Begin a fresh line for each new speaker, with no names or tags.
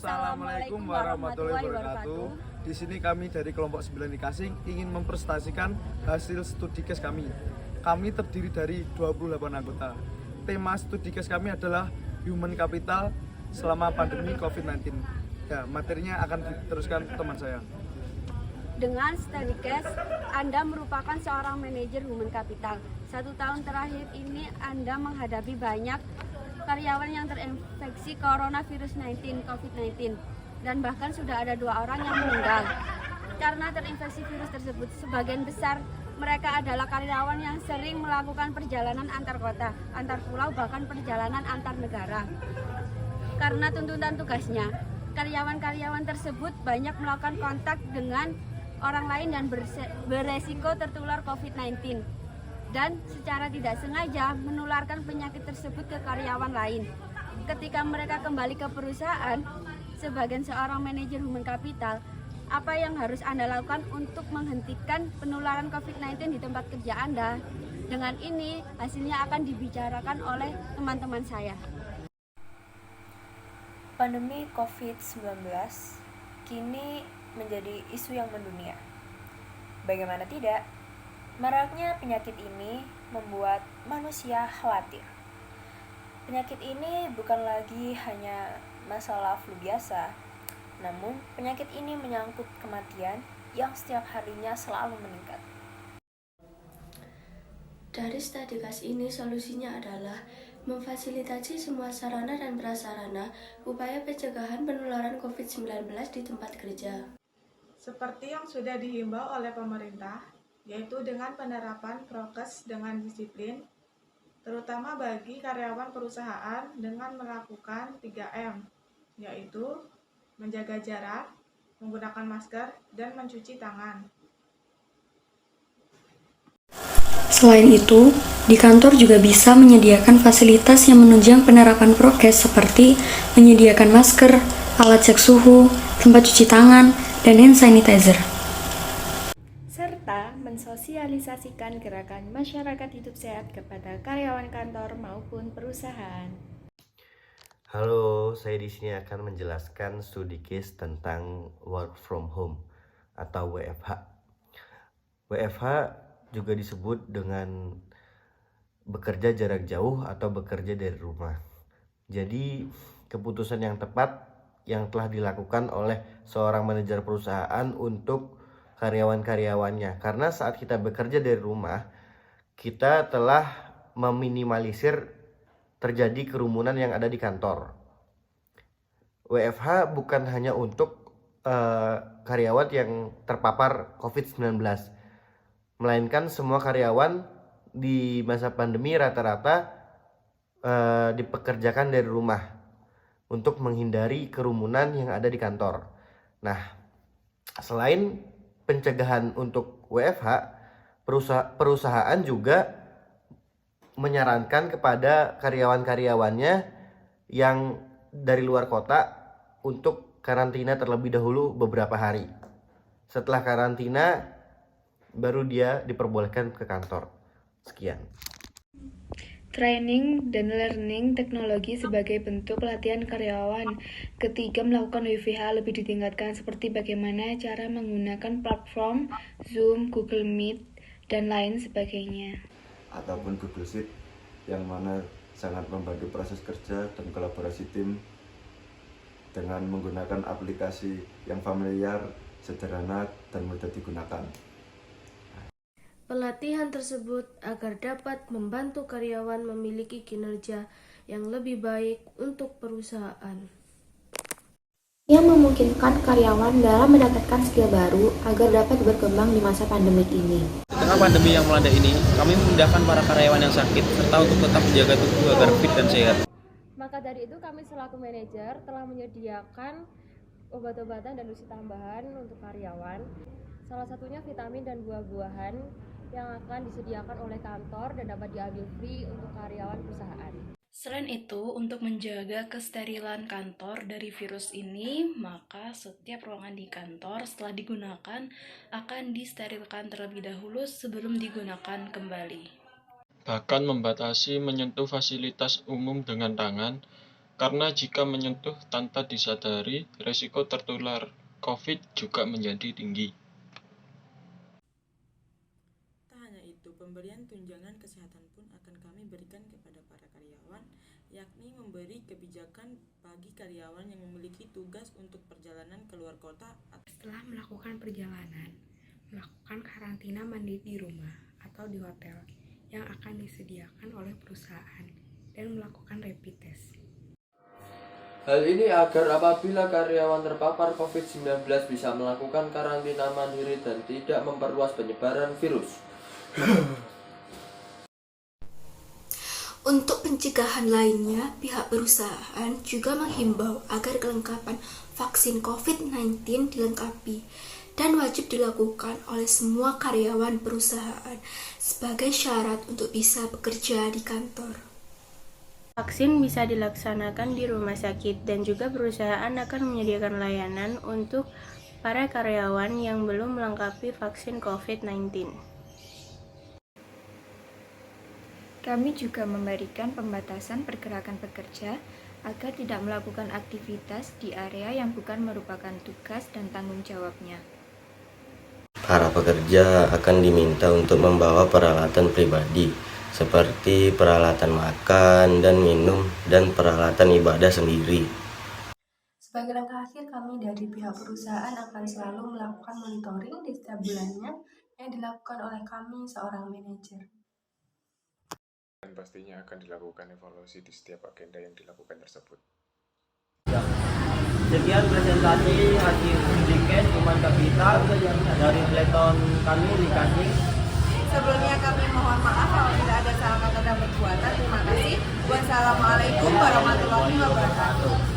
Assalamualaikum warahmatullahi wabarakatuh. Di sini kami dari kelompok 9 Kasing ingin mempresentasikan hasil studi case kami. Kami terdiri dari 28 anggota. Tema studi case kami adalah Human Capital selama pandemi COVID-19. Ya, materinya akan diteruskan teman saya.
Dengan study case, Anda merupakan seorang manajer human capital. 1 tahun terakhir ini Anda menghadapi banyak karyawan yang terinfeksi coronavirus COVID-19 dan bahkan sudah ada 2 orang yang meninggal karena terinfeksi virus tersebut. Sebagian besar mereka adalah karyawan yang sering melakukan perjalanan antar kota, antar pulau, bahkan perjalanan antar negara. Karena tuntutan tugasnya, karyawan-karyawan tersebut banyak melakukan kontak dengan orang lain dan beresiko tertular COVID-19 dan secara tidak sengaja menularkan penyakit tersebut ke karyawan lain. Ketika mereka kembali ke perusahaan, sebagai seorang manajer human capital, apa yang harus Anda lakukan untuk menghentikan penularan COVID-19 di tempat kerja Anda? Dengan ini, hasilnya akan dibicarakan oleh teman-teman saya.
Pandemi COVID-19 kini menjadi isu yang mendunia. Bagaimana tidak? Maraknya penyakit ini membuat manusia khawatir. Penyakit ini bukan lagi hanya masalah flu biasa, namun penyakit ini menyangkut kematian yang setiap harinya selalu meningkat.
Dari studi case ini, solusinya adalah memfasilitasi semua sarana dan prasarana upaya pencegahan penularan COVID-19 di tempat kerja.
Seperti yang sudah dihimbau oleh pemerintah, yaitu dengan penerapan prokes dengan disiplin, terutama bagi karyawan perusahaan dengan melakukan 3M, yaitu menjaga jarak, menggunakan masker, dan mencuci tangan.
Selain itu, di kantor juga bisa menyediakan fasilitas yang menunjang penerapan prokes seperti menyediakan masker, alat cek suhu, tempat cuci tangan, dan hand sanitizer.
Serta mensosialisasikan gerakan masyarakat hidup sehat kepada karyawan kantor maupun perusahaan.
Halo, saya di sini akan menjelaskan studi case tentang work from home atau WFH. WFH juga disebut dengan bekerja jarak jauh atau bekerja dari rumah. Jadi, keputusan yang tepat yang telah dilakukan oleh seorang manajer perusahaan untuk karyawan-karyawannya. Karena saat kita bekerja dari rumah, kita telah meminimalisir terjadi kerumunan yang ada di kantor. WFH bukan hanya untuk karyawan yang terpapar COVID-19, melainkan semua karyawan di masa pandemi rata-rata dipekerjakan dari rumah untuk menghindari kerumunan yang ada di kantor. Nah, selain pencegahan untuk WFH, perusahaan juga menyarankan kepada karyawan-karyawannya yang dari luar kota untuk karantina terlebih dahulu beberapa hari. Setelah karantina, baru dia diperbolehkan ke kantor. Sekian.
Training dan learning teknologi sebagai bentuk pelatihan karyawan. Ketiga, melakukan WFH lebih ditingkatkan seperti bagaimana cara menggunakan platform Zoom, Google Meet, dan lain sebagainya.
Ataupun Google Sheet yang mana sangat membantu proses kerja dan kolaborasi tim dengan menggunakan aplikasi yang familiar, sederhana, dan mudah digunakan.
Pelatihan tersebut agar dapat membantu karyawan memiliki kinerja yang lebih baik untuk perusahaan.
Yang memungkinkan karyawan dalam mendapatkan skill baru agar dapat berkembang di masa pandemik ini.
Di tengah pandemi yang melanda ini, kami memudahkan para karyawan yang sakit serta untuk tetap menjaga tubuh agar fit dan sehat.
Maka dari itu kami selaku manajer telah menyediakan obat-obatan dan nutrisi tambahan untuk karyawan. Salah satunya vitamin dan buah-buahan yang akan disediakan oleh kantor dan dapat diambil free untuk karyawan perusahaan.
Selain itu, untuk menjaga kesterilan kantor dari virus ini, maka setiap ruangan di kantor setelah digunakan akan disterilkan terlebih dahulu sebelum digunakan kembali.
Bahkan membatasi menyentuh fasilitas umum dengan tangan, Karena jika menyentuh tanpa disadari, resiko tertular COVID juga menjadi tinggi.
Tak hanya itu, pemberian tunjangan kesehatan pun akan kami berikan kepada para karyawan, yakni memberi kebijakan bagi karyawan yang memiliki tugas untuk perjalanan keluar kota.
Setelah melakukan perjalanan, melakukan karantina mandiri di rumah atau di hotel yang akan disediakan oleh perusahaan dan melakukan rapid test.
Hal ini agar apabila karyawan terpapar COVID-19 bisa melakukan karantina mandiri dan tidak memperluas penyebaran virus.
Untuk pencegahan lainnya, pihak perusahaan juga menghimbau agar kelengkapan vaksin COVID-19 dilengkapi dan wajib dilakukan oleh semua karyawan perusahaan sebagai syarat untuk bisa bekerja di kantor.
Vaksin bisa dilaksanakan di rumah sakit dan juga perusahaan akan menyediakan layanan untuk para karyawan yang belum melengkapi vaksin COVID-19.
Kami juga memberikan pembatasan pergerakan pekerja agar tidak melakukan aktivitas di area yang bukan merupakan tugas dan tanggung jawabnya.
Para pekerja akan diminta untuk membawa peralatan pribadi seperti peralatan makan dan minum dan peralatan ibadah sendiri.
Sebagai langkah akhir, kami dari pihak perusahaan akan selalu melakukan monitoring di setiap bulannya yang dilakukan oleh kami seorang manajer.
Dan pastinya akan dilakukan evaluasi di setiap agenda yang dilakukan tersebut.
Sekian presentasi hasil Studikes Human Capital dari Peleton kami Likasing.
Sebelumnya kami mohon maaf kalau tidak ada salah kata dan perbuatan. Terima kasih. Wassalamualaikum warahmatullahi wabarakatuh.